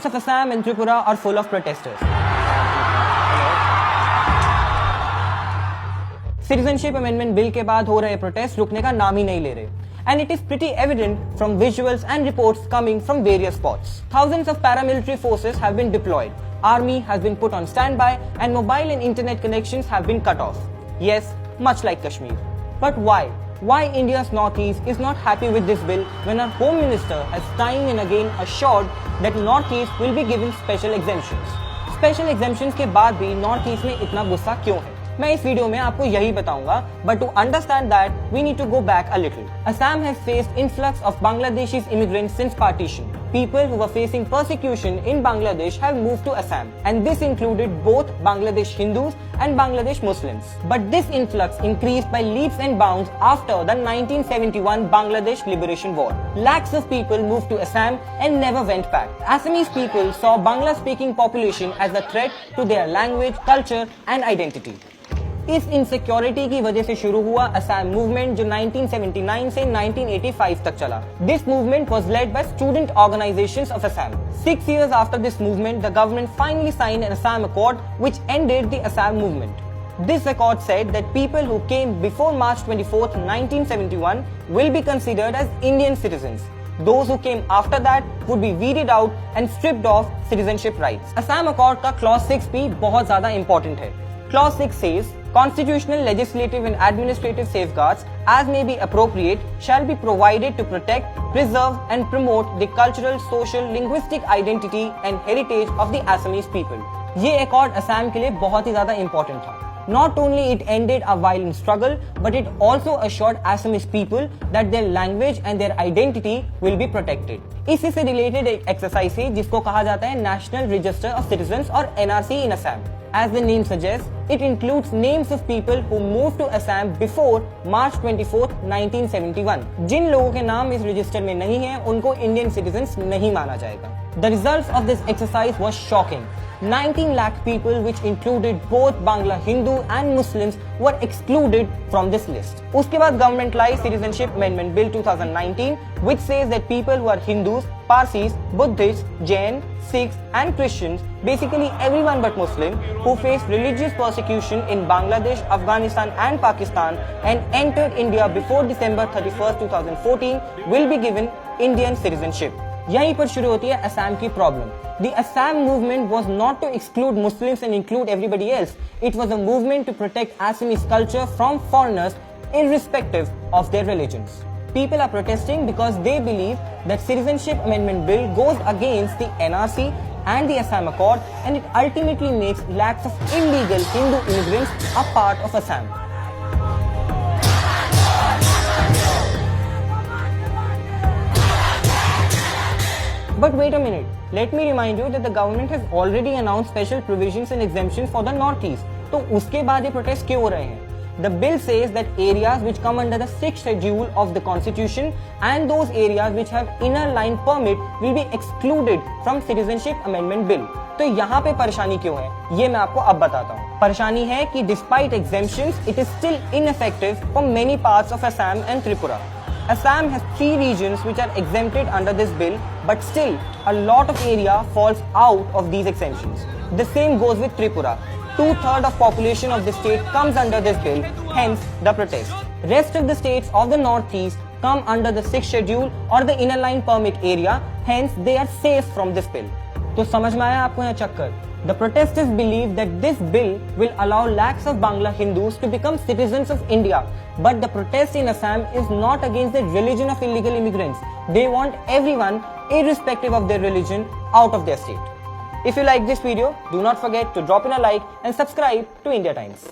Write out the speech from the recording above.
states of Assam and Tripura are full of protesters. Citizenship Amendment Bill के बाद हो रहे protest रुकने का नाम ही नहीं ले रहे. And it is pretty evident from visuals and reports coming from various spots. Thousands of paramilitary forces have been deployed. Army has been put on standby and mobile and internet connections have been cut off. Yes, much like Kashmir. But why? Why India's Northeast is not happy with this bill when our Home Minister has time and again assured that Northeast will be given special exemptions. Special exemptions के बाद भी Northeast में इतना गुस्सा क्यों है? मैं इस वीडियो में आपको यही बताऊंगा, but to understand that we need to go back a little. Assam has faced influx of Bangladeshis immigrants since partition. People who were facing persecution in Bangladesh have moved to Assam, and this included both Bangladesh Hindus and Bangladesh Muslims. But this influx increased by leaps and bounds after the 1971 Bangladesh Liberation War. Lakhs of people moved to Assam and never went back. Assamese people saw Bangla-speaking population as a threat to their language, culture and identity. इस insecurity की वजह से शुरू हुआ Assam movement जो 1979 से 1985 तक चला. This movement was led by student organisations of Assam. 6 years after this movement, the government finally signed an Assam Accord which ended the Assam movement. This accord said that people who came before March 24th, 1971 will be considered as Indian citizens. Those who came after that would be weeded out and stripped of citizenship rights. Assam Accord का clause 6 भी बहुत ज्यादा important है. Clause 6 says, constitutional, legislative and administrative safeguards as may be appropriate shall be provided to protect, preserve and promote the cultural, social, linguistic identity and heritage of the Assamese people. ये accord Assam के लिए बहुत ही ज्यादा important था. Not only it ended a violent struggle, but it also assured Assamese people that their language and their identity will be protected. इसी से related एक exercise है जिसको कहा जाता है National Register of Citizens और NRC in Assam. As the name suggests, it includes names of people who moved to Assam before March 24th, 1971. जिन लोगों के नाम इस रजिस्टर में नहीं है, उनको Indian citizens नहीं माना जाएगा. The results of this exercise was shocking. 19 lakh people, which included both Bangla Hindu and Muslims, were excluded from this list. उसके बाद government lie Citizenship Amendment Bill 2019, which says that people who are Hindus, Parsis, Buddhists, Jain, Sikhs and Christians, basically everyone but Muslim, who faced religious persecution in Bangladesh, Afghanistan and Pakistan and entered India before December 31st, 2014, will be given Indian citizenship. यहीं पर शुरू होती है असम की problem. The Assam movement was not to exclude Muslims and include everybody else. It was a movement to protect Assamese culture from foreigners irrespective of their religions. People are protesting because they believe that Citizenship Amendment Bill goes against the NRC and the Assam Accord, and it ultimately makes lakhs of illegal Hindu immigrants a part of Assam. But wait a minute, let me remind you that the government has already announced special provisions and exemptions for the Northeast. तो उसके बाद ये protest क्यों हो रहे हैं? The bill says that areas which come under the 6th schedule of the Constitution and those areas which have inner line permit will be excluded from Citizenship Amendment Bill. तो यहाँ पे परेशानी क्यों है? ये मैं आपको अब बताता हूँ. परेशानी है कि despite exemptions, it is still ineffective for many parts of Assam and Tripura. Assam has 3 regions which are exempted under this bill, but still a lot of area falls out of these exemptions. The same goes with Tripura. 2/3 of population of the state comes under this bill, hence the protest. Rest of the states of the Northeast come under the 6th schedule or the inner line permit area, hence they are safe from this bill. तो समझ में आया आपको यहाँ चक्कर? The protesters believe that this bill will allow lakhs of Bangla Hindus to become citizens of India. But the protest in Assam is not against the religion of illegal immigrants. They want everyone, irrespective of their religion, out of their state. If you like this video, do not forget to drop in a like and subscribe to India Times.